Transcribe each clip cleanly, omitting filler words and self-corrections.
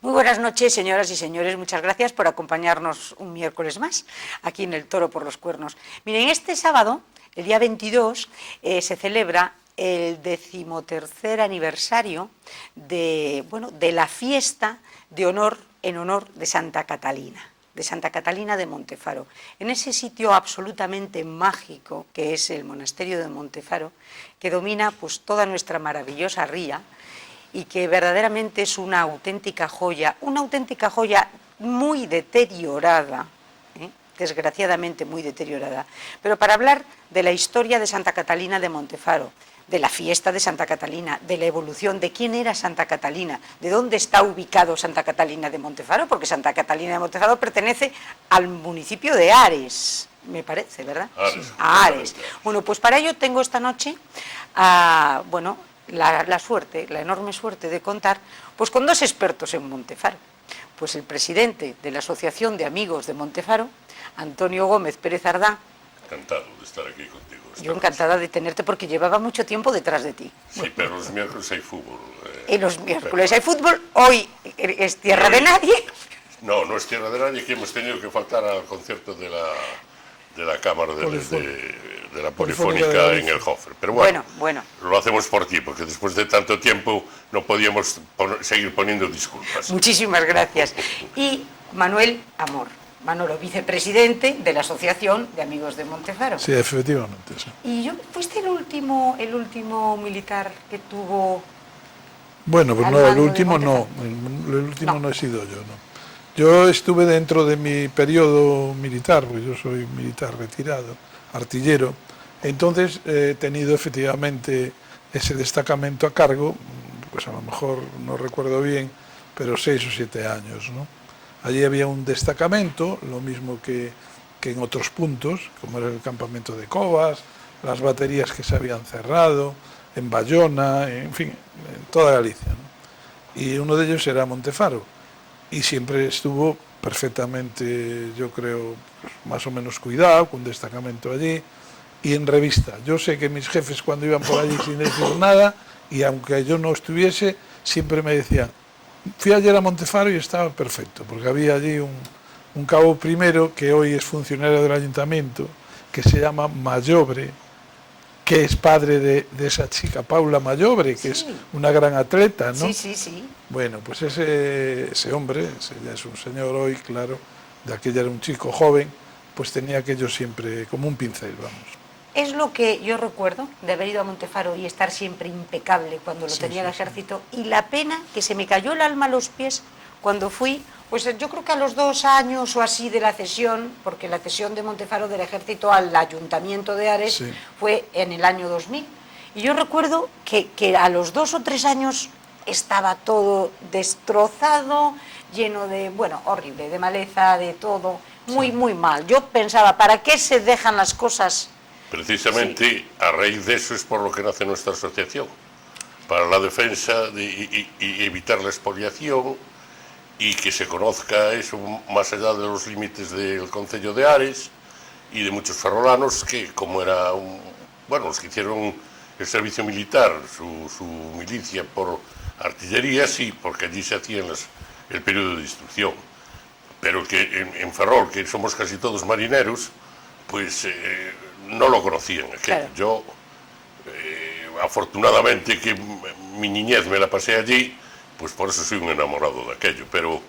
Muy buenas noches, señoras y señores. Muchas gracias por acompañarnos un miércoles más aquí en el Toro por los Cuernos. Miren, este sábado, el día 22, se celebra el 13º aniversario de la fiesta en honor de Santa Catalina de Montefaro. En ese sitio absolutamente mágico que es el monasterio de Montefaro, que domina pues toda nuestra maravillosa ría, y que verdaderamente es una auténtica joya muy deteriorada, desgraciadamente muy deteriorada. Pero para hablar de la historia de Santa Catalina de Montefaro, de la fiesta de Santa Catalina, de la evolución, de quién era Santa Catalina, de dónde está ubicado Santa Catalina de Montefaro, porque Santa Catalina de Montefaro pertenece al municipio de Ares, me parece, ¿verdad? Ares. A Ares. Bueno, pues para ello tengo esta noche la enorme suerte de contar pues con dos expertos en Montefaro. Pues el presidente de la Asociación de Amigos de Montefaro, Antonio Gómez Pérez Ardá. Encantado de estar aquí contigo. Yo encantada de tenerte porque llevaba mucho tiempo detrás de ti. Sí, pero los miércoles hay fútbol. Y los miércoles hay fútbol. Hoy es tierra de nadie. No, no es tierra de nadie, que hemos tenido que faltar al concierto de la Cámara de la Polifónica en el Hofer. Pero bueno, lo hacemos por ti, porque después de tanto tiempo no podíamos seguir poniendo disculpas. Muchísimas gracias. Y Manuel Amor, Manolo, vicepresidente de la Asociación de Amigos de Montefaro. Sí, efectivamente. Sí. ¿Y fuiste el último militar que tuvo? Bueno, pues no, el último no he sido yo, no. Yo estuve dentro de mi periodo militar, porque yo soy militar retirado, artillero, entonces he tenido efectivamente ese destacamento a cargo, pues a lo mejor no recuerdo bien, pero 6 o 7 años, ¿no? Allí había un destacamento, lo mismo que en otros puntos, como era el campamento de Cobas, las baterías que se habían cerrado, en Bayona, en fin, en toda Galicia, ¿no? Y uno de ellos era Montefaro, y siempre estuvo perfectamente, yo creo, pues, más o menos cuidado, con un destacamento allí, y en revista. Yo sé que mis jefes cuando iban por allí sin decir nada, y aunque yo no estuviese, siempre me decían, fui ayer a Montefaro y estaba perfecto, porque había allí un cabo primero que hoy es funcionario del ayuntamiento, que se llama Mayobre, que es padre de esa chica Paula Mayobre, que sí, es una gran atleta, ¿no? Sí. Bueno, pues ese hombre, ya es un señor hoy, claro, de aquella era un chico joven, pues tenía aquello siempre como un pincel, vamos. Es lo que yo recuerdo de haber ido a Montefaro y estar siempre impecable cuando lo tenía el ejército, y la pena que se me cayó el alma a los pies cuando fui, pues yo creo que a los 2 años o así de la cesión, porque la cesión de Montefaro del ejército al ayuntamiento de Ares fue en el año 2000, y yo recuerdo que a los 2 o 3 años estaba todo destrozado, lleno de, horrible, de maleza, de todo, muy mal. Yo pensaba, ¿para qué se dejan las cosas? Precisamente a raíz de eso es por lo que nace nuestra asociación, para la defensa y evitar la expoliación, y que se conozca eso más allá de los límites del concello de Ares y de muchos ferrolanos que, como era los que hicieron el servicio militar, su milicia por artillería, sí, porque allí se hacía el periodo de instrucción, pero que en Ferrol, que somos casi todos marineros, pues no lo conocían. Claro. Yo, afortunadamente, que mi niñez me la pasé allí, pues por eso soy un enamorado de aquello, pero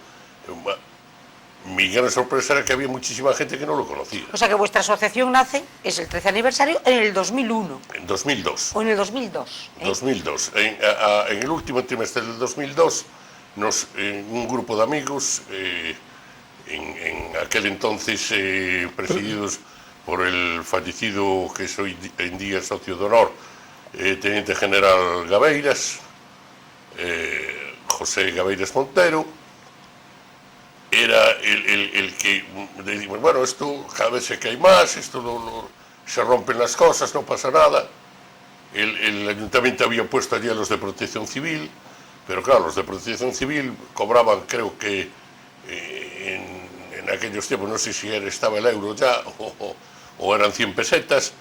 mi gran sorpresa era que había muchísima gente que no lo conocía. O sea que vuestra asociación nace, es el 13 aniversario, en el 2001. En 2002. O en el 2002. 2002. En el último trimestre del 2002, un grupo de amigos, en aquel entonces presididos por el fallecido, que es hoy en día socio de honor, teniente general Gabeiras, José Gabeiras Montero, era el que decimos, esto cada vez se cae más, se rompen las cosas, no pasa nada. El ayuntamiento había puesto allí a los de protección civil, pero claro, los de protección civil cobraban, creo que en aquellos tiempos, no sé si estaba el euro ya o eran 100 pesetas,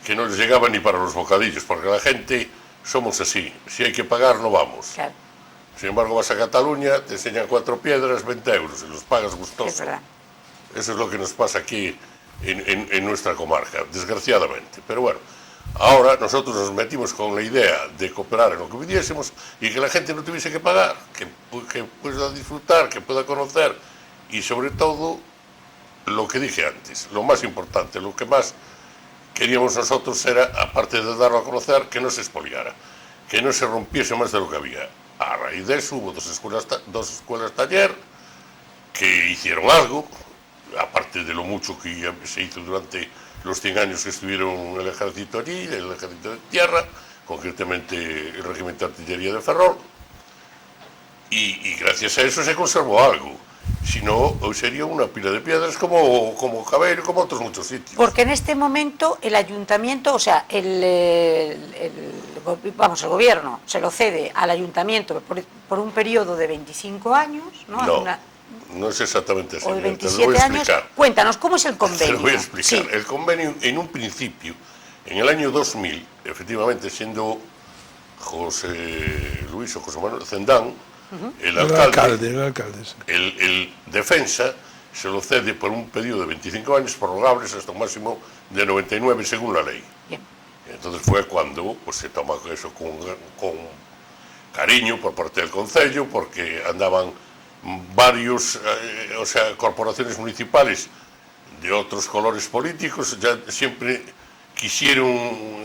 que no les llegaban ni para los bocadillos, porque la gente somos así, si hay que pagar no vamos. Claro. Sin embargo, vas a Cataluña, te enseñan 4 piedras, 20 euros, y los pagas gustosos. Es verdad. Eso es lo que nos pasa aquí en nuestra comarca, desgraciadamente. Pero bueno, ahora nosotros nos metimos con la idea de cooperar en lo que pudiésemos y que la gente no tuviese que pagar, que pueda disfrutar, que pueda conocer y sobre todo, lo que dije antes, lo más importante, lo que más queríamos nosotros era, aparte de darlo a conocer, que no se expoliara, que no se rompiese más de lo que había. A raíz de eso hubo dos escuelas taller que hicieron algo, aparte de lo mucho que se hizo durante los 100 años que estuvieron el ejército allí, el ejército de tierra, concretamente el regimiento de artillería de Ferrol, y gracias a eso se conservó algo. Si no, hoy sería una pila de piedras como Cabello, como otros muchos sitios. Porque en este momento el ayuntamiento, o sea, el gobierno se lo cede al ayuntamiento por un periodo de 25 años, ¿no? No es exactamente así. O de Te lo 27 voy a años. explicar. Cuéntanos, ¿cómo es el convenio? Te lo voy a explicar. Sí. El convenio, en un principio, en el año 2000, efectivamente, siendo José Luis o José Manuel Cendán, el alcalde, sí. el defensa se lo cede por un periodo de 25 años prorrogables hasta un máximo de 99 según la ley. Bien. Entonces fue cuando pues, se toma eso con cariño por parte del concello, porque andaban varios, corporaciones municipales de otros colores políticos, ya siempre quisieron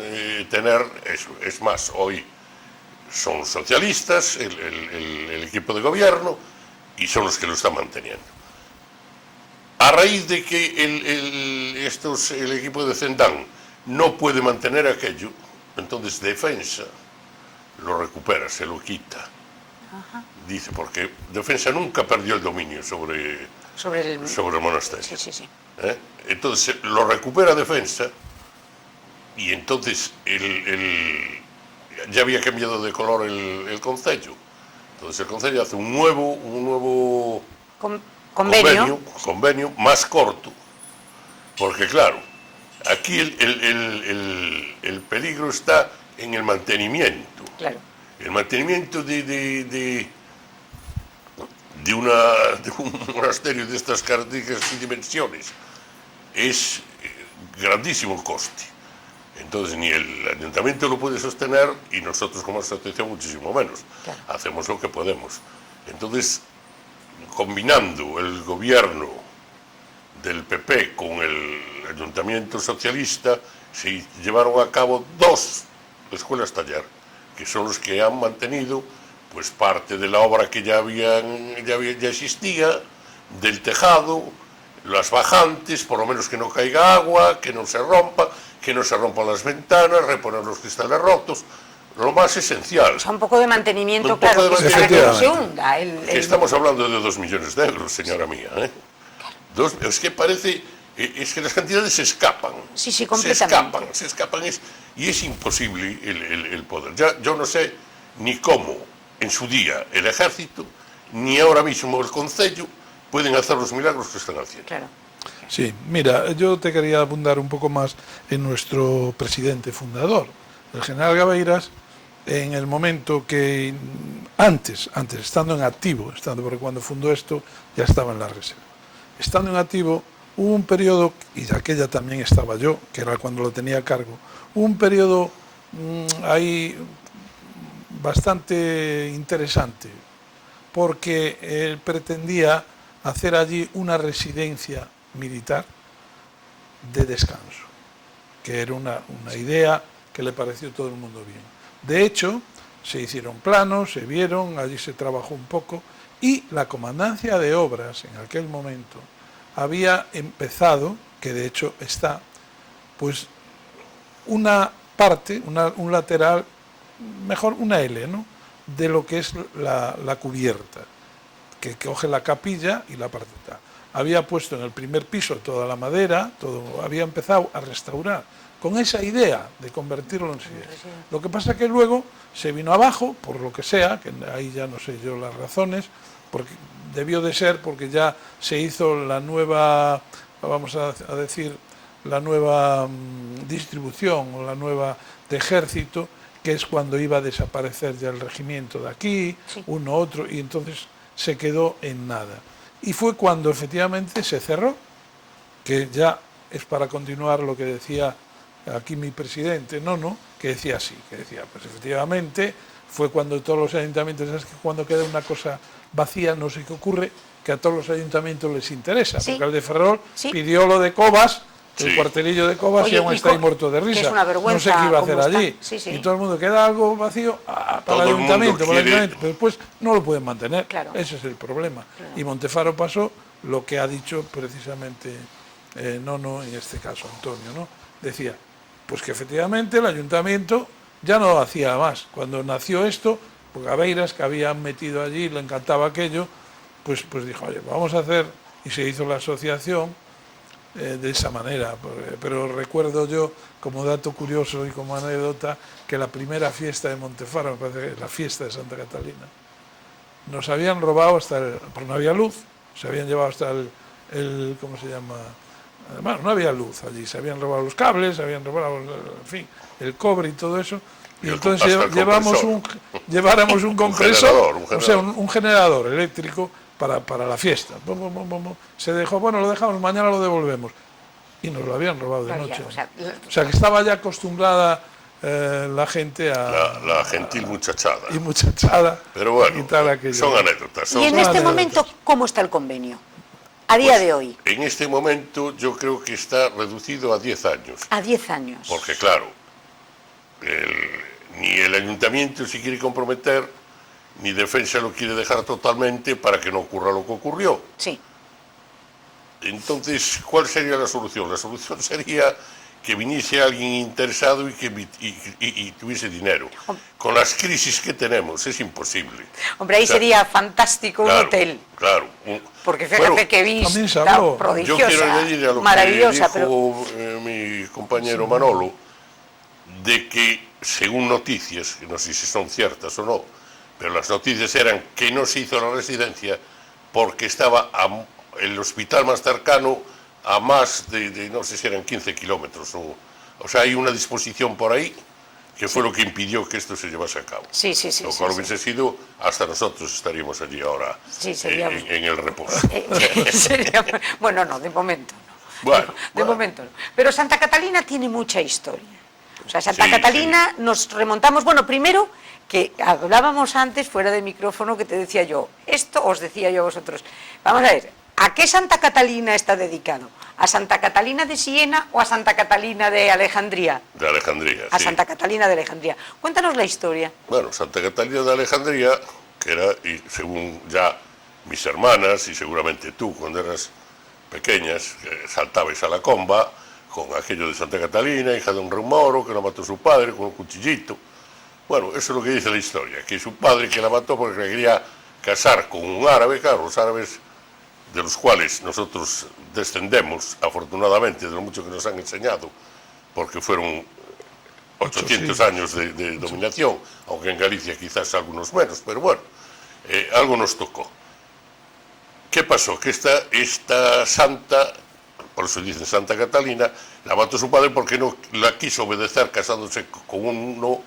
tener eso. Es más, hoy son socialistas, el equipo de gobierno, y son los que lo están manteniendo. A raíz de que el equipo de Cendán no puede mantener aquello, entonces Defensa lo recupera, se lo quita. Ajá. Dice, porque Defensa nunca perdió el dominio sobre el monasterio. Sí, sí, sí. Entonces lo recupera Defensa, y entonces ya había cambiado de color el concello. Entonces el concello hace un nuevo convenio más corto, porque claro, aquí el peligro está en el mantenimiento. Claro. El mantenimiento de un monasterio de estas características y dimensiones es grandísimo el coste. Entonces ni el ayuntamiento lo puede sostener y nosotros como asociación muchísimo menos. Claro. Hacemos lo que podemos. Entonces, combinando el gobierno del PP con el ayuntamiento socialista, se llevaron a cabo 2 escuelas taller, que son los que han mantenido pues parte de la obra que ya existía, del tejado, las bajantes, por lo menos que no caiga agua, que no se rompan las ventanas, reponer los cristales rotos, lo más esencial. O sea, un poco de mantenimiento, claro, para que no se hunda. Estamos hablando de 2 millones de euros, señora mía. Es que parece, es que las cantidades se escapan. Sí, sí, completamente. Se escapan, y es imposible el poder. Yo no sé ni cómo en su día el ejército, ni ahora mismo el concello, pueden hacer los milagros que están haciendo. Claro. Sí, mira, yo te quería abundar un poco más en nuestro presidente fundador, el general Gabeiras, en el momento que antes, estando en activo, porque cuando fundó esto ya estaba en la reserva, estando en activo, hubo un periodo, y de aquella también estaba yo, que era cuando lo tenía a cargo, hubo un periodo ahí bastante interesante, porque él pretendía hacer allí una residencia militar de descanso, que era una idea que le pareció a todo el mundo bien. De hecho, se hicieron planos, se vieron, allí se trabajó un poco, y la comandancia de obras en aquel momento había empezado, que de hecho está, pues una parte, un lateral, mejor una L, ¿no?, de lo que es la cubierta, que coge la capilla y la parte tal. Había puesto en el primer piso toda la madera, había empezado a restaurar, con esa idea de convertirlo en residencia. Lo que pasa es que luego se vino abajo, por lo que sea, que ahí ya no sé yo las razones, porque debió de ser porque ya se hizo la nueva, vamos a decir, la nueva distribución o la nueva de ejército, que es cuando iba a desaparecer ya el regimiento de aquí, Sí. uno otro, y entonces se quedó en nada. Y fue cuando efectivamente se cerró, que ya es para continuar lo que decía aquí mi presidente, que decía así, que decía, pues efectivamente, fue cuando todos los ayuntamientos, es que cuando queda una cosa vacía, no sé qué ocurre, que a todos los ayuntamientos les interesa, Sí. porque el de Ferrol Sí. pidió lo de Cobas, el Sí. cuartelillo de Cobas, Oye, y aún y está ahí co- muerto de que risa. es una vergüenza No sé qué iba a hacer cómo está. allí. Sí, sí. Y todo el mundo queda algo vacío para Todo el el mundo ayuntamiento, para el quiere- ayuntamiento, pero después no lo pueden mantener. Claro. Ese es el problema. Y Montefaro pasó lo que ha dicho precisamente Nono, en este caso Antonio, ¿no? Decía, pues que efectivamente el ayuntamiento ya no hacía más. Cuando nació esto, porque a Beiras, que habían metido allí, le encantaba aquello, pues dijo, oye, vamos a hacer, y se hizo la asociación de esa manera. Pero recuerdo yo, como dato curioso y como anécdota, que la primera fiesta de Montefaro, me parece que es la fiesta de Santa Catalina, nos habían robado hasta porque no había luz, se habían llevado hasta el ¿cómo se llama? Bueno, no había luz allí, se habían robado los cables, se habían robado, en fin, el cobre y todo eso. Y entonces hasta el lleváramos un compresor, un o sea, generador. un generador eléctrico para la fiesta. Se dejó, bueno, lo dejamos, mañana lo devolvemos. Y nos lo habían robado de Claro, noche. ya, O sea, que estaba ya acostumbrada la gente a... La gentil muchachada. y muchachada Pero bueno, y tal aquello. son anécdotas. y en son este anécdotas. momento, ¿cómo está el convenio? A día Pues, de hoy, En este momento yo creo que está reducido a 10 años. a 10 años. Porque claro, ni el ayuntamiento se quiere comprometer, ni Defensa lo quiere dejar totalmente para que no ocurra lo que ocurrió. Sí. Entonces, ¿cuál sería la solución? La solución sería que viniese alguien interesado y tuviese dinero. Con las crisis que tenemos es imposible. Hombre, ahí O sea, sería fantástico claro, un hotel. Claro. Porque fíjate Bueno, que también se vista habló. yo prodigiosa, quiero añadir a lo maravillosa, que pero dijo mi compañero Manolo, de que según noticias, que no sé si son ciertas o no, pero las noticias eran que no se hizo la residencia porque estaba el hospital más cercano a más de no sé si eran 15 kilómetros. O sea, hay una disposición por ahí que fue lo que impidió que esto se llevase a cabo. sí. Lo cual hubiese sido, hasta nosotros estaríamos allí ahora Sí, sería- en el reposo. sería- bueno, no, de momento no. Bueno, De bueno. momento no. Pero Santa Catalina tiene mucha historia. O sea, Santa Sí, Catalina nos remontamos, bueno, primero que hablábamos antes fuera de micrófono que te decía yo, esto os decía yo a vosotros. Vamos a ver, ¿a qué Santa Catalina está dedicado? ¿A Santa Catalina de Siena o a Santa Catalina de Alejandría? De Alejandría, A sí. Santa Catalina de Alejandría. Cuéntanos la historia. Bueno, Santa Catalina de Alejandría, que era, y según ya mis hermanas y seguramente tú cuando eras pequeñas, que saltabais a la comba con aquello de Santa Catalina, hija de un rey moro, que la mató su padre con un cuchillito. Bueno, eso es lo que dice la historia, que su padre que la mató porque le quería casar con un árabe, claro, los árabes de los cuales nosotros descendemos, afortunadamente, de lo mucho que nos han enseñado, porque fueron 800 años de dominación, aunque en Galicia quizás algunos menos, pero bueno, algo nos tocó. ¿Qué pasó? Que esta santa, por eso dicen Santa Catalina, la mató su padre porque no la quiso obedecer casándose con uno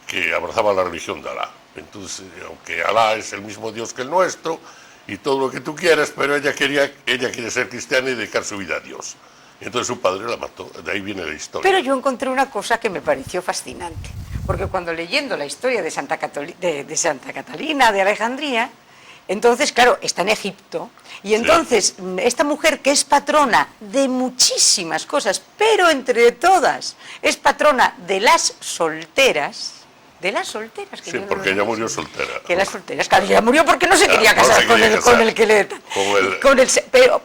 que abrazaba la religión de Alá. Entonces, aunque Alá es el mismo Dios que el nuestro y todo lo que tú quieras, pero ella quiere ser cristiana y dedicar su vida a Dios. Y entonces su padre la mató, de ahí viene la historia. Pero yo encontré una cosa que me pareció fascinante, porque cuando leyendo la historia de Santa Catalina de Alejandría, entonces, claro, está en Egipto, y entonces esta mujer que es patrona de muchísimas cosas, pero entre todas es patrona de las solteras, que Sí, yo no porque lo ella sé. murió soltera. Que las solteras, claro, ella murió porque no se Claro, quería no casar se quería con el casar. que le... Con el-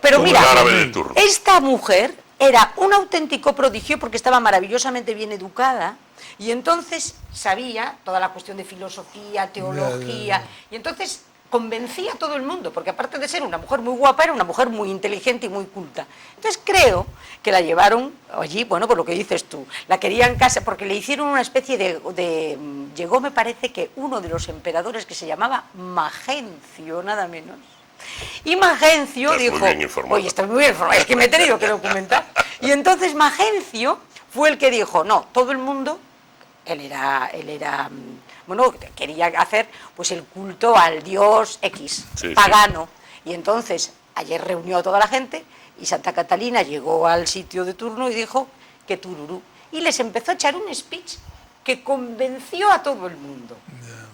pero con mira, el árabe de turno. esta mujer era un auténtico prodigio porque estaba maravillosamente bien educada y entonces sabía toda la cuestión de filosofía, teología, y entonces convencía a todo el mundo, porque aparte de ser una mujer muy guapa, era una mujer muy inteligente y muy culta. Entonces creo que la llevaron allí, bueno, por lo que dices tú, la querían casa, porque le hicieron una especie llegó, me parece que uno de los emperadores que se llamaba Magencio, nada menos. Y Magencio Estás muy dijo, bien informado. oye, estoy muy bien informado, es que me he tenido que documentar. Y entonces Magencio fue el que dijo, no, todo el mundo bueno, quería hacer pues el culto al dios X, Sí, pagano. Y entonces ayer reunió a toda la gente y Santa Catalina llegó al sitio de turno y dijo que tururú. Y les empezó a echar un speech que convenció a todo el mundo.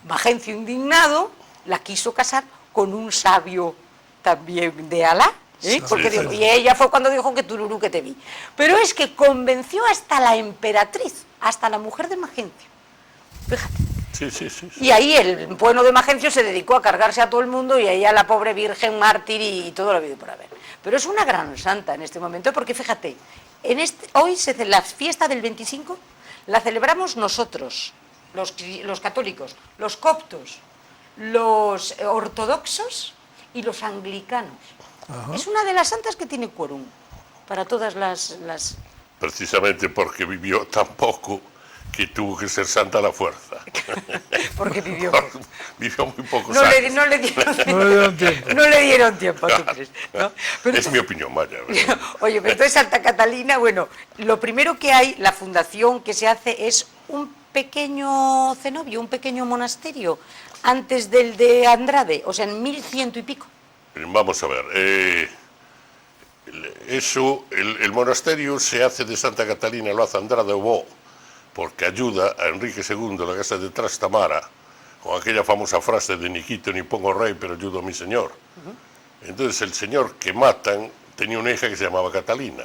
Magencio, indignado, la quiso casar con un sabio también de Alá. Porque Sí, dijo, sí. y ella fue cuando dijo que tururú que te vi. Pero es que convenció hasta la emperatriz, hasta la mujer de Magencio. Fíjate. Sí, sí, sí. Y ahí el bueno de Magencio se dedicó a cargarse a todo el mundo y ahí a la pobre virgen mártir y todo lo habido por haber. Pero es una gran santa en este momento porque fíjate, hoy la fiesta del 25 la celebramos nosotros, los católicos, los coptos, los ortodoxos y los anglicanos. Ajá. Es una de las santas que tiene quórum para todas las... Precisamente porque vivió tan poco que tuvo que ser santa a la fuerza. Porque vivió... Vivió muy pocos No años. le dieron No le dieron tiempo. No le dieron tiempo, ¿tú crees? ¿No? Pero Es mi opinión, vaya. Oye, pero entonces Santa Catalina, bueno, lo primero que hay, la fundación que se hace es un pequeño cenobio, un pequeño monasterio, antes del de Andrade, o sea, en 1100 y pico. Vamos a ver. El monasterio se hace de Santa Catalina, lo hace Andrade Obó, porque ayuda a Enrique II, la casa de Trastamara, con aquella famosa frase de ni quito ni pongo rey, pero ayudo a mi señor. Entonces el señor que matan tenía una hija que se llamaba Catalina.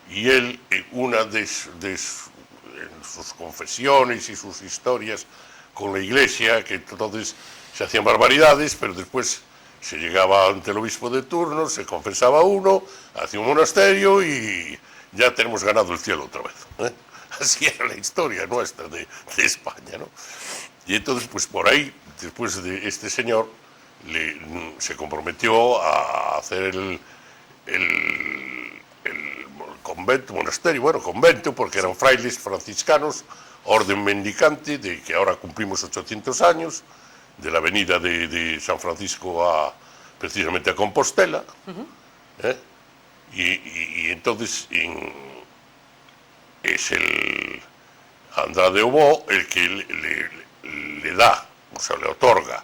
Y él, una de sus confesiones y sus historias con la iglesia, que entonces se hacían barbaridades, pero después se llegaba ante el obispo de turno, se confesaba uno, hacía un monasterio y ya tenemos ganado el cielo otra vez, ¿eh? Así era la historia nuestra de España, ¿no? Y entonces, pues por ahí, después de este señor, se comprometió a hacer el convento, monasterio, bueno, convento, porque eran frailes franciscanos, orden mendicante, de que ahora cumplimos 800 años, de la avenida de San Francisco precisamente a Compostela, ¿eh? Y entonces es el Andrade Obó el que le da, o sea, le otorga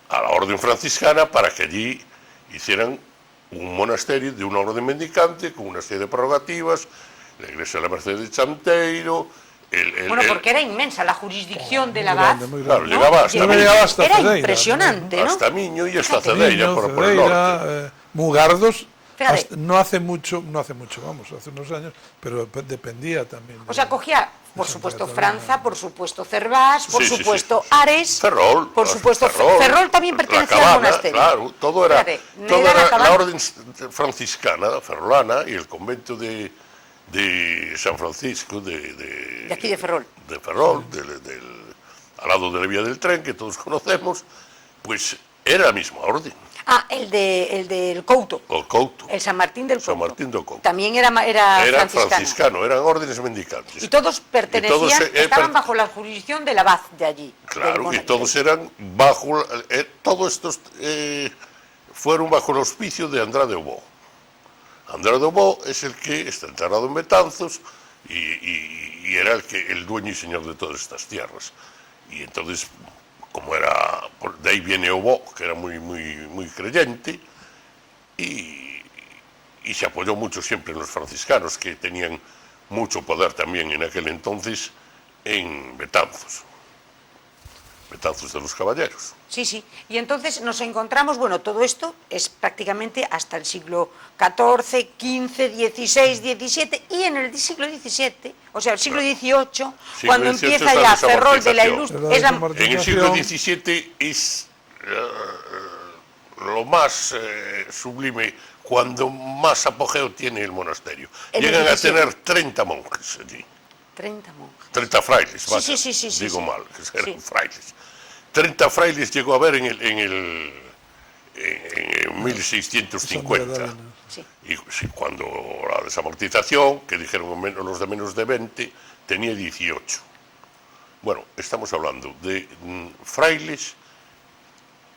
a la orden franciscana para que allí hicieran un monasterio de una orden mendicante con una serie de prerrogativas, la iglesia de la Merced de Chanteiro. Bueno, porque era inmensa la jurisdicción del Muy abad. grande, muy Claro, grande. llegaba hasta, Llegaba hasta Era Cedeira, impresionante, ¿no? hasta Miño y hasta Fíjate. Cedeira, Niño, por el Cedeira, norte. Mugardos, Fíjate. no hace mucho, vamos, hace unos años, pero dependía también. O sea, cogía, por Santa supuesto, Catalina. Franza, por supuesto, Cervás, por Sí, sí, supuesto, sí. Ares, Ferrol, por supuesto, Ferrol, Ferrol también la pertenecía Cabana, al monasterio. Claro, todo era, Fíjate, todo era la era Cabana. la orden franciscana, ferrolana, y el convento de San Francisco, De aquí de Ferrol. de Ferrol, al lado de la vía del tren, que todos conocemos, pues era la misma orden, Ah, el del Couto, o Couto, el San Martín del Couto. San Martín del Couto. También era Era franciscano. franciscano, eran órdenes mendicantes. Y todos pertenecían, Y todos, estaban bajo la jurisdicción del abad de allí. Claro, y todos eran bajo, todos estos fueron bajo el auspicio de Andrade Obó. Andrade Obó es el que está enterrado en Betanzos y era el dueño y señor de todas estas tierras. Y entonces, como era, de ahí viene Obó, que era muy creyente, y se apoyó mucho siempre en los franciscanos, que tenían mucho poder también en aquel entonces en Betanzos de los Caballeros. Sí, sí. Y entonces nos encontramos, bueno, todo esto es prácticamente hasta el siglo XIV, XV, XVI, XVII y en el siglo XVII, o sea, el siglo XVIII, cuando XVIII empieza es la ya Ferrol de la desamortización. Ilustre, En el siglo XVII es lo más sublime, cuando más apogeo tiene el monasterio. En el Llegan a 17. tener 30 monjes allí. 30 monjes. 30 frailes, Sí, vaya, sí, digo sí. mal, que eran Sí. frailes. 30 frailes llegó a haber en 1650. Sí. Y sí, cuando la desamortización, que dijeron los de menos de 20, tenía 18. Bueno, estamos hablando de frailes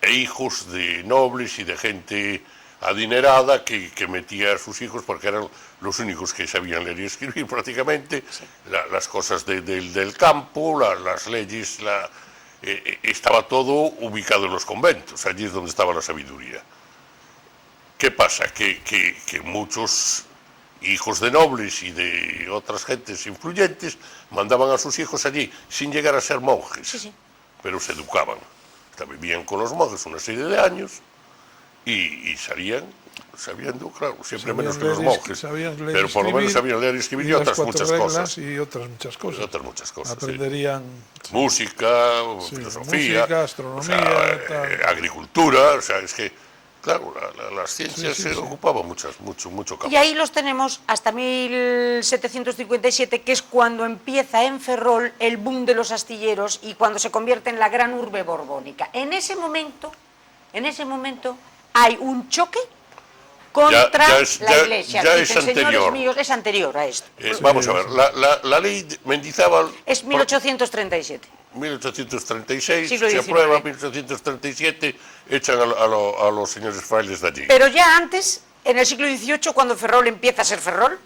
e hijos de nobles y de gente adinerada que metía a sus hijos, porque eran los únicos que sabían leer y escribir prácticamente, sí. Las cosas del campo, las leyes, estaba todo ubicado en los conventos, allí es donde estaba la sabiduría. ¿Qué pasa? Que muchos hijos de nobles y de otras gentes influyentes mandaban a sus hijos allí, sin llegar a ser monjes, sí, sí. Pero se educaban. Vivían con los monjes una serie de años y sabían, claro, siempre menos que los monjes, pero por lo menos sabían leer y escribir y otras muchas cosas. Y otras muchas cosas. Y otras muchas cosas. Aprenderían música, sí, filosofía, música, astronomía, o sea, agricultura, o sea, es que claro, las ciencias se ocupaban mucho campo. Y ahí los tenemos hasta 1757, que es cuando empieza en Ferrol el boom de los astilleros y cuando se convierte en la gran urbe borbónica. En ese momento hay un choque contra la Iglesia. Ya es anterior. Señores míos, es anterior a esto. Vamos a ver, la ley de Mendizábal... Es 1837. 1836, se aprueba, 1837, echan a los señores frailes de allí. Pero ya antes, en el siglo XVIII, cuando Ferrol empieza a ser Ferrol,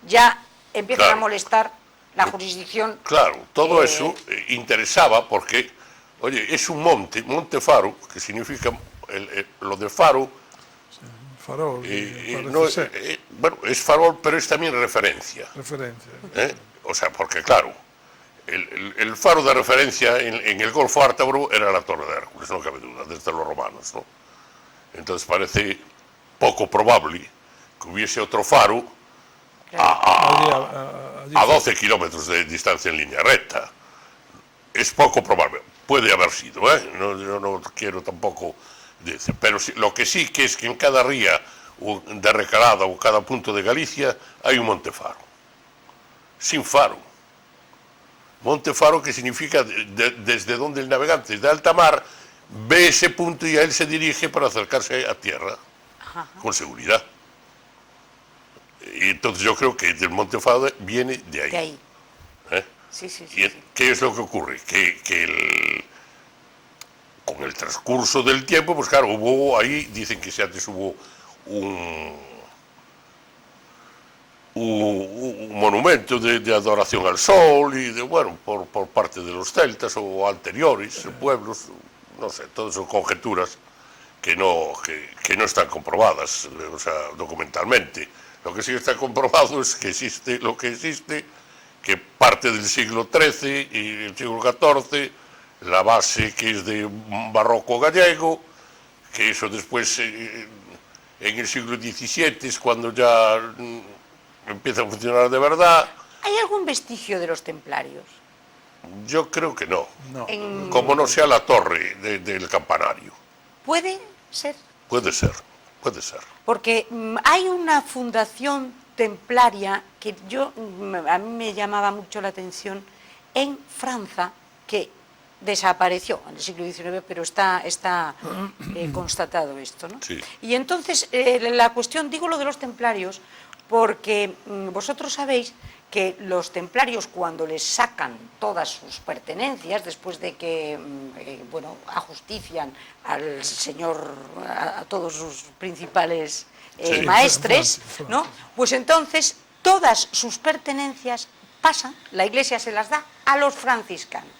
ya empiezan a molestar la jurisdicción. Claro, todo eso interesaba porque, oye, es un monte Faro, que significa lo de faro. Sí, farol. Bueno, es farol, pero es también referencia. O sea, porque claro, el faro de referencia en el Golfo Ártabro era la Torre de Hércules, no cabe duda, desde los romanos, ¿no? Entonces parece poco probable que hubiese otro faro a 12 kilómetros de distancia en línea recta. Es poco probable, puede haber sido, yo no quiero tampoco decir, pero lo que sí que es que en cada ría de Recalada o cada punto de Galicia hay un Montefaro, sin faro. Montefaro, que significa desde donde el navegante de alta mar ve ese punto y a él se dirige para acercarse a tierra, con seguridad. Y entonces yo creo que el Montefaro viene de ahí. De ahí. Sí. ¿Y qué es lo que ocurre? Que con el transcurso del tiempo, pues claro, ahí, dicen que antes hubo un monumento de adoración al sol y por parte de los celtas o anteriores pueblos, no sé, todas son conjeturas que no están comprobadas, o sea, documentalmente. Lo que sí está comprobado es que existe lo que existe, que parte del siglo XIII y el siglo XIV, la base que es de barroco gallego, que eso después en el siglo XVII es cuando ya empieza a funcionar de verdad. ¿Hay algún vestigio de los templarios? Yo creo que no. Como no sea la torre del campanario. ¿Puede ser? Puede ser. Porque hay una fundación templaria que a mí me llamaba mucho la atención en Francia, que desapareció en el siglo XIX, pero está constatado esto, ¿no? Sí. Y entonces la cuestión, digo lo de los templarios, porque vosotros sabéis que los templarios, cuando les sacan todas sus pertenencias, después de que ajustician al señor, a todos sus principales maestres, ¿no? Pues entonces todas sus pertenencias pasan, la Iglesia se las da a los franciscanos.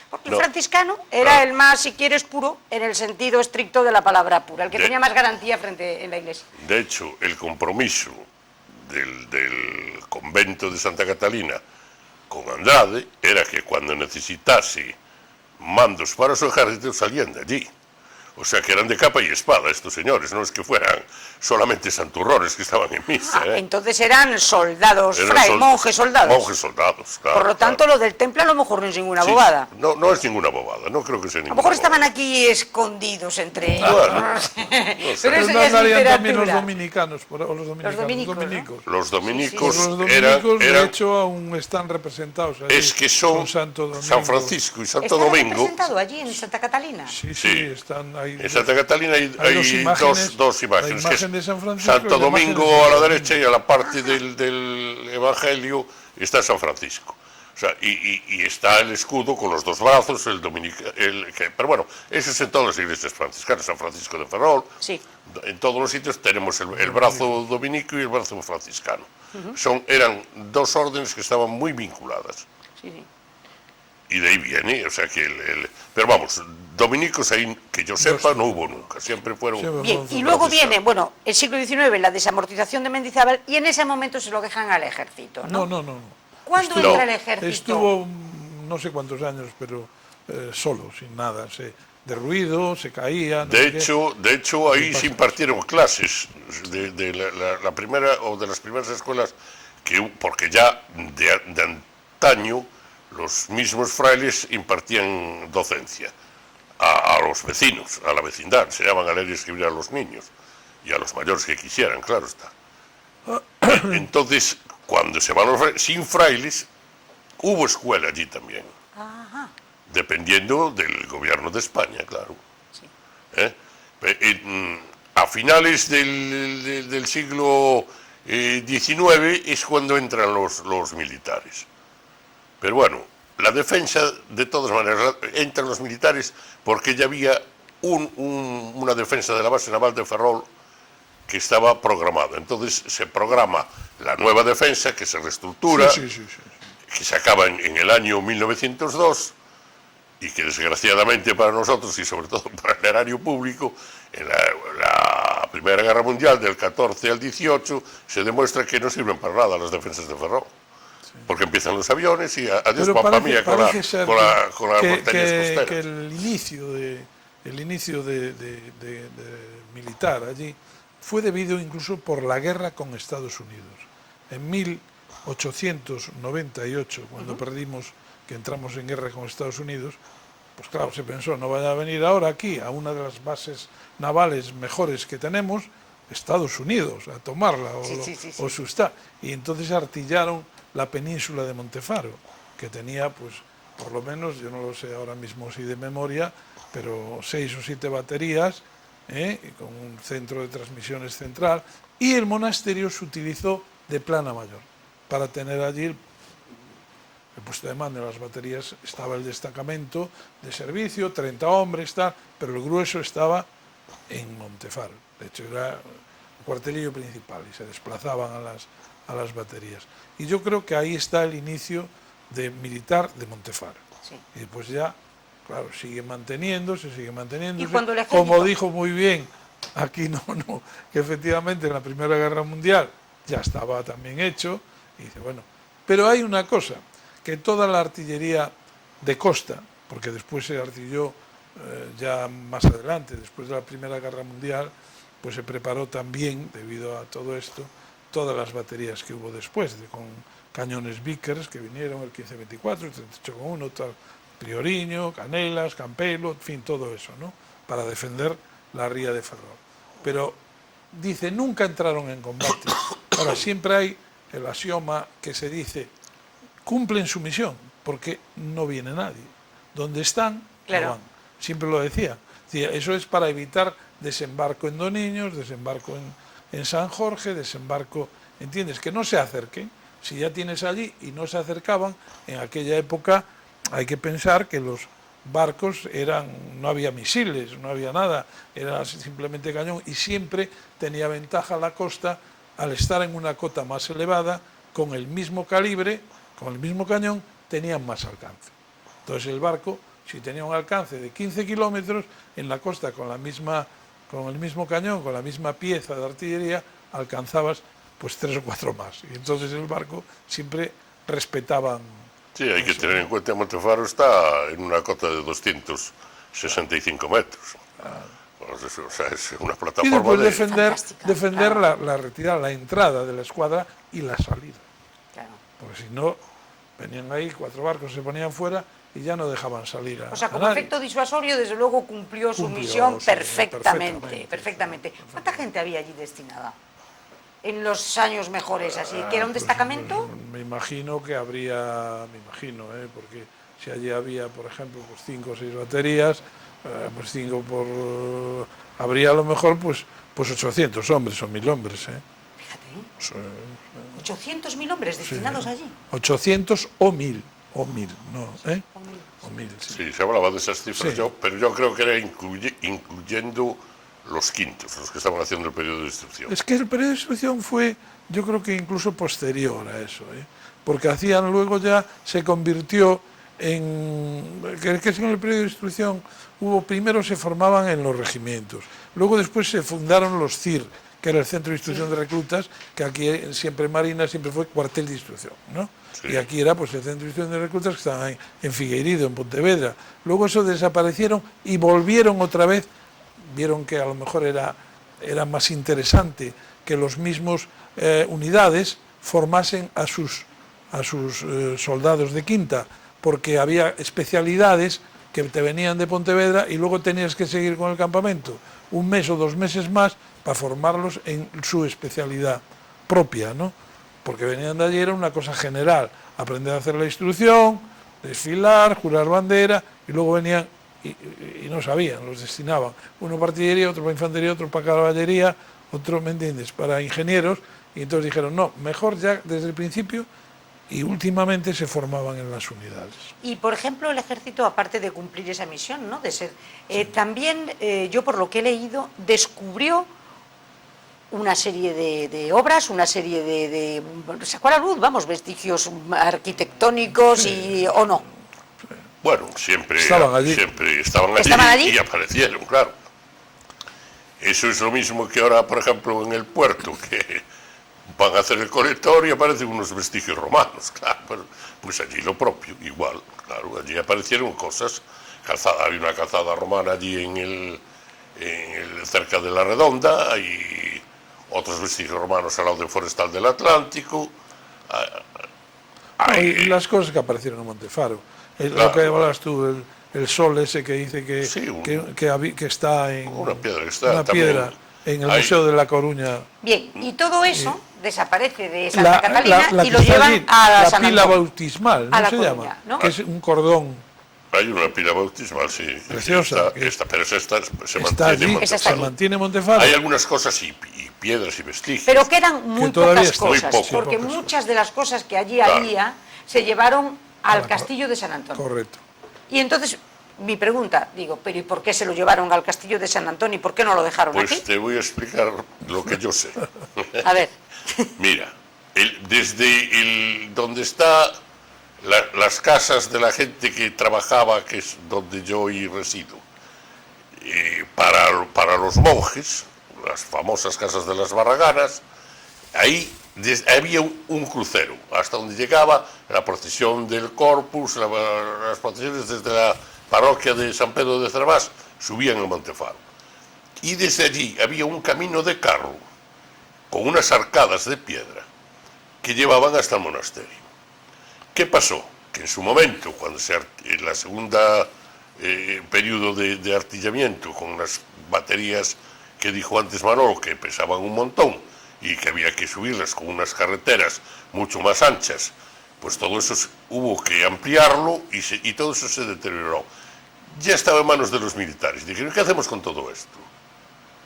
Porque el franciscano era el más, si quieres, puro, en el sentido estricto de la palabra pura, el que tenía más garantía frente en la Iglesia. De hecho, el compromiso del convento de Santa Catalina con Andrade era que cuando necesitase mandos para su ejército salían de allí. O sea, que eran de capa y espada estos señores, no es que fueran solamente santurrones que estaban en misa. Entonces eran soldados, monjes soldados. Monjes soldados, claro. Por lo tanto, lo del templo a lo mejor no es ninguna bobada. No es ninguna bobada, no creo que sea ninguna A lo mejor estaban bobada. aquí escondidos entre ellos. Bueno, no sé. No sé. Pero eso no ya es andarían también los literatura. dominicanos, o los dominicos. Los dominicos, Los dominicos, de eran hecho, aún están representados allí. es que son Santo Domingo. San Francisco y Santo ¿Está Domingo. representado allí en Santa Catalina? Sí, Sí. están ahí. En Santa Catalina hay dos imágenes. La Que imagen de es San Francisco Santo y la imagen Domingo de Santo a la Domingo. derecha y a la parte del Evangelio está San Francisco. O sea, y está el escudo con los dos brazos, pero bueno, eso es en todas las iglesias franciscanas, San Francisco de Ferrol, Sí. en todos los sitios tenemos el brazo dominico y el brazo franciscano. Eran dos órdenes que estaban muy vinculadas. Sí, sí. Y de ahí viene, o sea que pero vamos, dominicos ahí, que yo sepa, no hubo nunca, siempre fueron... Bien, y luego viene, bueno, el siglo XIX, la desamortización de Mendizábal, y en ese momento se lo dejan al ejército, ¿no? No. ¿Cuándo Estuvo- entra el ejército? Estuvo no sé cuántos años, pero solo, sin nada, de ruido, se caía. De hecho, ahí se impartieron clases de la primera o de las primeras escuelas, porque ya de antaño los mismos frailes impartían docencia a los vecinos, a la vecindad, enseñaban a leer y escribir a los niños y a los mayores que quisieran, claro está. Entonces, cuando se van los frailes, sin frailes, hubo escuela allí también, Ajá. dependiendo del gobierno de España, claro. Sí. A finales del siglo XIX es cuando entran los militares. Pero bueno, la defensa, de todas maneras, entran los militares porque ya había una defensa de la base naval de Ferrol que estaba programada. Entonces se programa la nueva defensa, que se reestructura, Sí. que se acaba en el año 1902, y que desgraciadamente para nosotros y sobre todo para el erario público, en la Primera Guerra Mundial del 14 al 18 se demuestra que no sirven para nada las defensas de Ferrol. Porque empiezan los aviones y adiós Pero papá mía con parece ser las montañas que costeras. el inicio de militar allí fue debido incluso por la guerra con Estados Unidos. En 1898, cuando que entramos en guerra con Estados Unidos, pues claro, se pensó, no vaya a venir ahora aquí a una de las bases navales mejores que tenemos, Estados Unidos, a tomarla o sustar. Y entonces artillaron la península de Montefaro, que tenía, pues, por lo menos, yo no lo sé ahora mismo si de memoria, pero 6 o 7 baterías, con un centro de transmisiones central, y el monasterio se utilizó de plana mayor, para tener allí el puesto de mando de las baterías. Estaba el destacamento de servicio, 30 hombres, tal, pero el grueso estaba en Montefaro. De hecho, era el cuartelillo principal y se desplazaban a las baterías. Y yo creo que ahí está el inicio de militar de Montefaro. Sí. Y pues ya, claro, sigue manteniéndose. ¿Y cuando el ejército? Como dijo muy bien, aquí que efectivamente en la Primera Guerra Mundial ya estaba también hecho. Y dice, bueno, pero hay una cosa, que toda la artillería de costa, porque después se artilló ya más adelante, después de la Primera Guerra Mundial, pues se preparó también, debido a todo esto, todas las baterías que hubo después, con cañones Vickers que vinieron, el 1524, el 38,1, tal, Prioriño, Canelas, Campelo, en fin, todo eso, ¿no?, para defender la ría de Ferrol. Pero, dice, nunca entraron en combate. Ahora, siempre hay el axioma que se dice, cumplen su misión, porque no viene nadie. Donde están, claro, no van. Siempre lo decía. Eso es para evitar desembarco en Doniños, desembarco en San Jorge, desembarco, ¿entiendes? Que no se acerquen. Si ya tienes allí y no se acercaban, en aquella época hay que pensar que los barcos no había misiles, no había nada, era simplemente cañón, y siempre tenía ventaja la costa al estar en una cota más elevada, con el mismo calibre, con el mismo cañón, tenían más alcance. Entonces el barco, si tenía un alcance de 15 kilómetros, en la costa con el mismo cañón, con la misma pieza de artillería, alcanzabas pues 3 o 4 más. Y entonces el barco siempre respetaban. Sí, hay que tener en cuenta que Montefaro está en una cota de 265 metros. Pues eso, o sea, es una plataforma y después Fantástica, defender claro, la retirada, la entrada de la escuadra y la salida. claro. Porque si no, venían ahí 4 barcos, se ponían fuera y ya no dejaban salir a O sea, a como nadie. efecto disuasorio, desde luego cumplió su Cumplió, misión sí, perfectamente. perfectamente. ¿Cuánta gente había allí destinada? En los años mejores, así, que era un destacamento. Me imagino que habría, porque si allí había, por ejemplo, pues 5 o 6 baterías, pues 5 por... habría a lo mejor pues 800 hombres o 1000 hombres. Fíjate, 800.000 hombres destinados allí. 800 o 1000. o 1000, ¿no? O 1000, sí. Sí, se hablaba de esas cifras, Sí. pero yo creo que era incluyendo los quintos, los que estaban haciendo el periodo de instrucción. Es que el periodo de instrucción fue, yo creo que incluso posterior a eso, porque hacían luego ya, se convirtió en, que en el periodo de instrucción primero se formaban en los regimientos, luego después se fundaron los CIR, que era el Centro de Instrucción de Reclutas, que aquí siempre Marina siempre fue cuartel de instrucción, ¿no? Sí. Y aquí era pues el Centro de Instrucción de Reclutas, que estaba en Figueiredo, en Pontevedra. Luego eso desaparecieron y volvieron otra vez, vieron que a lo mejor era más interesante que los mismos unidades formasen a sus soldados de quinta, porque había especialidades que te venían de Pontevedra y luego tenías que seguir con el campamento 1 mes o 2 meses más para formarlos en su especialidad propia, ¿no? Porque venían de allí, era una cosa general, aprender a hacer la instrucción, desfilar, jurar bandera, y luego venían y no sabían, los destinaban. Uno para artillería, otro para infantería, otro para caballería, otro, ¿me entiendes?, para ingenieros, y entonces dijeron, no, mejor ya desde el principio, y últimamente se formaban en las unidades. Y, por ejemplo, el ejército, aparte de cumplir esa misión, ¿no?, de ser, también, yo por lo que he leído, descubrió una serie de obras, una serie de sacó a la luz, vamos, vestigios arquitectónicos o no. Bueno, siempre estaban allí ¿Estaban allí? Y aparecieron, claro. Eso es lo mismo que ahora, por ejemplo, en el puerto, que van a hacer el colector y aparecen unos vestigios romanos, claro, pues allí lo propio, igual, claro, allí aparecieron cosas, había una calzada romana allí cerca de la Redonda, y otros vestigios romanos al lado del Forestal del Atlántico. Y las cosas que aparecieron en Montefaro, claro, lo que hablas tú, el sol ese que dice que, sí, que está en una piedra, que está una también, piedra en el Museo de La Coruña. Bien, y todo eso desaparece de Santa Catalina y lo llevan allí, a la pila bautismal, a ¿no La se Coruña, llama? ¿no? Que es un cordón Hay una pila bautismal, sí. preciosa. Pero esa se está allí, mantiene. se mantiene en Montefaro. Hay algunas cosas y piedras y vestigios. Pero quedan muy todavía pocas está, cosas, muy poco. porque Pocas muchas de las cosas que allí Claro. había se llevaron al la castillo de San Antonio. Correcto. Y entonces, mi pregunta, digo, pero ¿y por qué se lo llevaron al castillo de San Antonio y por qué no lo dejaron Pues aquí? te voy a explicar lo que yo sé. A ver. Mira, desde donde está las casas de la gente que trabajaba, que es donde yo hoy resido, para los monjes, las famosas casas de las Barraganas, ahí había un crucero, hasta donde llegaba la procesión del Corpus, las procesiones desde la parroquia de San Pedro de Cervás, subían al Montefaro. Y desde allí había un camino de carro, con unas arcadas de piedra, que llevaban hasta el monasterio. ¿Qué pasó? Que en su momento, cuando en la segunda periodo de artillamiento, con las baterías que dijo antes Manolo, que pesaban un montón, y que había que subirlas con unas carreteras mucho más anchas, pues todo eso hubo que ampliarlo y todo eso se deterioró. Ya estaba en manos de los militares. Dijeron, ¿qué hacemos con todo esto?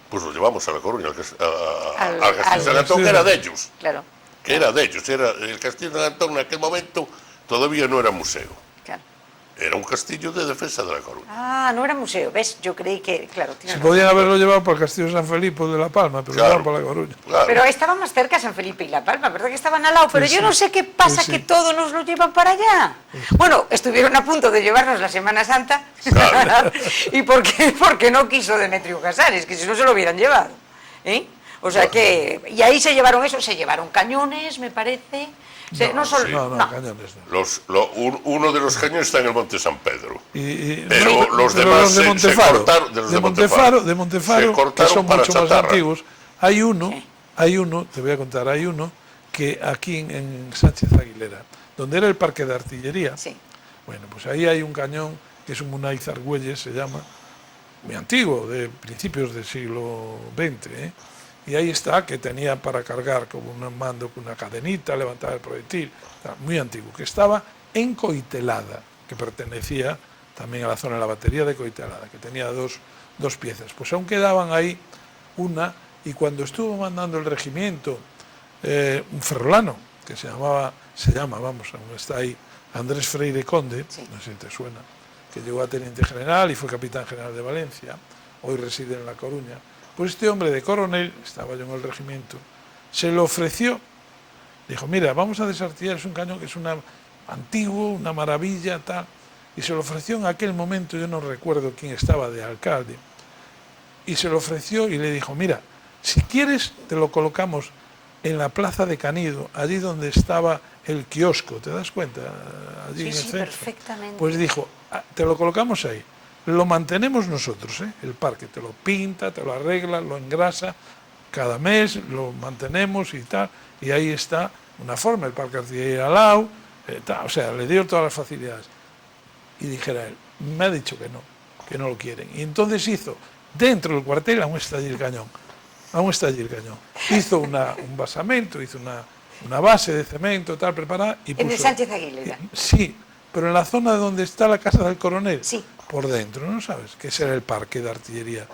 Pues lo llevamos a La Coruña, al Castillo de San Antón, que era de ellos. Claro. Que era de ellos. El Castillo de San Antón en aquel momento todavía no era museo. Claro. Era un castillo de defensa de La Coruña. Ah, no era museo, ¿ves? Yo creí que, claro, Se tienes podían razón. haberlo llevado para el Castillo de San Felipe de La Palma, pero Claro. no para La Coruña. Claro. Pero estaba más cerca San Felipe y La Palma, ¿verdad que estaban al lado? Pero Sí, yo sí. no sé qué pasa, Sí, sí. que todo nos lo llevan para allá. Bueno, estuvieron a punto de llevarnos la Semana Santa. Claro. ¿Y por qué? Porque no quiso Demetrio Casares, que si no se lo hubieran llevado. O sea que... Y ahí se llevaron eso, se llevaron cañones, me parece. No solo... sí. No, no. cañones no. Uno de los cañones está en el Monte San Pedro. no, Pero los demás de se Montefaro, cortaron, de Montefaro, se que cortaron son para mucho más chatarra. antiguos. Hay uno, te voy a contar, hay uno que aquí en Sánchez Aguilera, donde era el parque de artillería, Sí. bueno, pues ahí hay un cañón que es un Munaiz Argüelles, se llama, muy antiguo, de principios del siglo XX, y ahí está, que tenía para cargar como un mando con una cadenita, levantar el proyectil, muy antiguo, que estaba en Coitelada, que pertenecía también a la zona de la batería de Coitelada, que tenía dos piezas. Pues aún quedaban ahí una, y cuando estuvo mandando el regimiento, un ferrolano, que se llamaba se llama, vamos, está ahí, Andrés Freire Conde, Sí. no sé si te suena, que llegó a teniente general y fue capitán general de Valencia, hoy reside en La Coruña. Pues este hombre de coronel, estaba yo en el regimiento, se lo ofreció, dijo, mira, vamos a desartillar, es un cañón que es antiguo, una maravilla, tal, y se lo ofreció en aquel momento, yo no recuerdo quién estaba de alcalde, y se lo ofreció y le dijo, mira, si quieres te lo colocamos en la plaza de Canido, allí donde estaba el kiosco, ¿te das cuenta? Allí Sí, en el sí, centro. perfectamente. Pues dijo, te lo colocamos ahí, lo mantenemos nosotros, el parque, te lo pinta, te lo arregla, lo engrasa, cada mes lo mantenemos y tal, y ahí está una forma, el parque artillería al lado, o sea, le dio todas las facilidades. Y dijera él, me ha dicho que no lo quieren. Y entonces hizo, dentro del cuartel, aún está allí el cañón. Hizo un basamento, hizo una base de cemento, tal, preparada. Y En el Sánchez Aguilera. Sí, pero en la zona donde está la casa del coronel. Sí. Por dentro, ¿no sabes? Que ese era el parque de artillería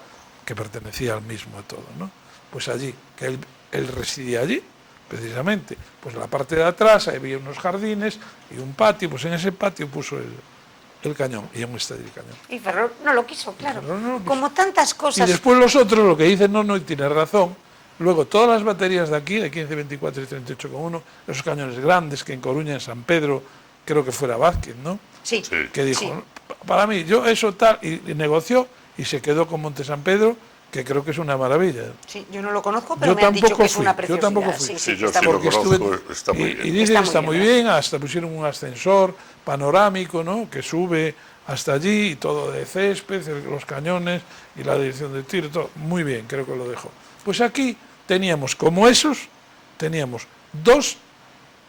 que pertenecía al mismo de todo, ¿no? Pues allí, que él residía allí, precisamente. Pues en la parte de atrás había unos jardines y un patio, pues en ese patio puso el cañón, y aún está allí el cañón. Y Ferrol no lo quiso, claro. Ferrol no lo quiso. Como tantas cosas. Y después los otros lo que dicen, no, y tiene razón. Luego todas las baterías de aquí, de 15, 24 y 38,1, esos cañones grandes que en Coruña, en San Pedro, creo que fuera Vázquez, ¿no? Sí. Sí. Que dijo, Sí. para mí, yo eso tal, y negoció y se quedó con Monte San Pedro, que creo que es una maravilla. Sí, yo no lo conozco, pero Yo me han dicho tampoco que es fui, una yo preciosidad. tampoco fui. Sí, Sí, yo está sí muy lo bien. conozco, está muy bien. Y dice Está está muy muy bien. bien, hasta pusieron un ascensor panorámico, ¿no? Que sube hasta allí, y todo de césped, los cañones y la dirección de tiro, todo muy bien, creo que lo dejó. Pues aquí teníamos, como esos, teníamos dos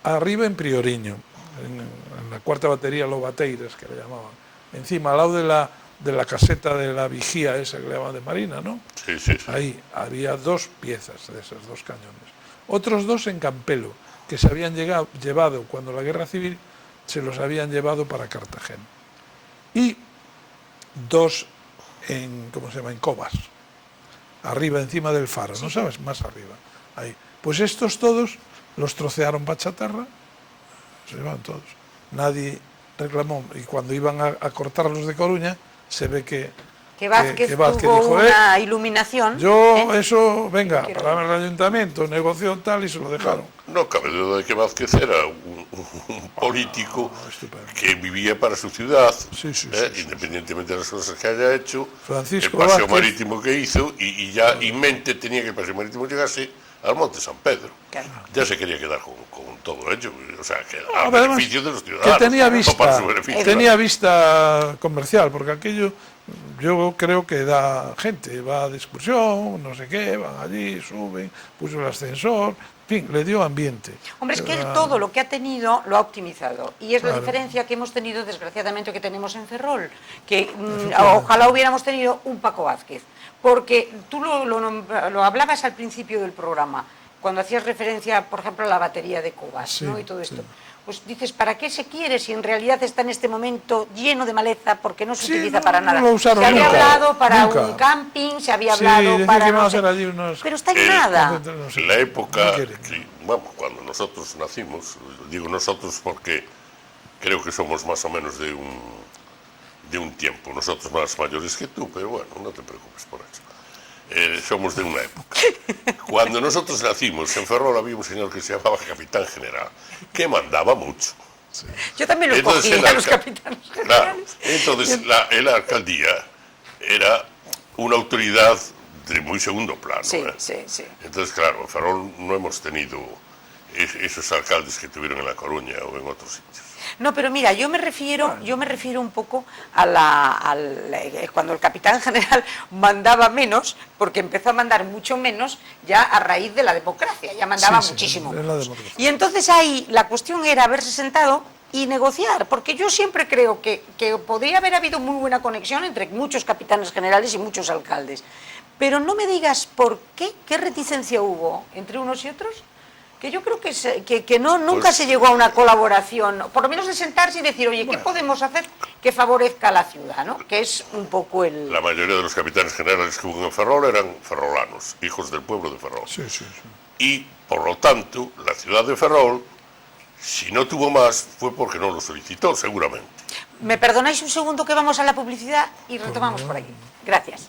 arriba en Prioriño, en la cuarta batería Lobateiras, que le llamaban, encima al lado de la caseta de la vigía esa que le llamaban de Marina, ¿no? Sí, sí, sí. Ahí había dos piezas de esos dos cañones. Otros dos en Campelo, que se habían llevado cuando la guerra civil, se los habían llevado para Cartagena. Y dos en, ¿cómo se llama?, en Cobas, arriba, encima del faro, ¿no sabes? Más arriba. Ahí. Pues estos todos los trocearon para chatarra, se llevaron todos. Nadie reclamó. Y cuando iban a cortar los de Coruña, se ve que Vázquez que tuvo dijo, una iluminación. yo eso, venga, Quiero para el ayuntamiento, negoció tal y se lo dejaron. No cabe duda de que Vázquez era un político estupendo. que vivía para su ciudad, Sí, sí, independientemente de las cosas que haya hecho, Francisco el paseo Vázquez. marítimo que hizo, y ya en mente tenía que el paseo marítimo llegase al Monte San Pedro. Claro. Ya se quería quedar con todo ello, o sea, que a Además, beneficio de los ciudadanos, que tenía no para vista, su beneficio. tenía vista comercial, porque aquello yo creo que da gente, va de excursión, no sé qué, van allí, suben, puso el ascensor, en fin, le dio ambiente. Hombre, es que él Era- todo lo que ha tenido lo ha optimizado. Y es la Claro. diferencia que hemos tenido, desgraciadamente, que tenemos en Ferrol. Que ojalá hubiéramos tenido un Paco Vázquez. Porque tú lo hablabas al principio del programa, cuando hacías referencia, por ejemplo, a la batería de Cobas, Sí, ¿no? Y todo esto. sí. Pues dices, ¿para qué se quiere si en realidad está en este momento lleno de maleza porque no se Sí, utiliza no, para no nada? lo usaron Se había nunca, hablado para nunca. un camping, se había Sí, hablado decían para... que iban no a sé- hacer allí unos- Pero está en nada. no sé, La época, no quieren. sí, vamos, cuando nosotros nacimos, digo nosotros porque creo que somos más o menos de un tiempo, nosotros más mayores que tú, pero bueno, no te preocupes por eso. Somos de una época. Cuando nosotros nacimos, en Ferrol había un señor que se llamaba Capitán General, que mandaba mucho. Yo también lo Entonces, escogí el a los alca- capitanes Claro, generales. entonces la alcaldía era una autoridad de muy segundo plano. Sí, ¿eh? sí, sí. Entonces, claro, en Ferrol no hemos tenido esos alcaldes que tuvieron en La Coruña o en otros sitios. No, pero mira, yo me refiero un poco a cuando el capitán general mandaba menos, porque empezó a mandar mucho menos ya a raíz de la democracia, ya mandaba Sí, sí, muchísimo es la menos. democracia. Y entonces ahí la cuestión era haberse sentado y negociar, porque yo siempre creo que podría haber habido muy buena conexión entre muchos capitanes generales y muchos alcaldes, pero no me digas por qué reticencia hubo entre unos y otros. Que yo creo que nunca Pues- se llegó a una colaboración, por lo menos de sentarse y decir, oye, ¿qué podemos hacer que favorezca a la ciudad? ¿No? Que es un poco el... La mayoría de los capitanes generales que hubo en Ferrol eran ferrolanos, hijos del pueblo de Ferrol. Sí, sí, sí. Y, por lo tanto, la ciudad de Ferrol Si no tuvo más, fue porque no lo solicitó, seguramente. ¿Me perdonáis un segundo que vamos a la publicidad y retomamos por aquí? Gracias.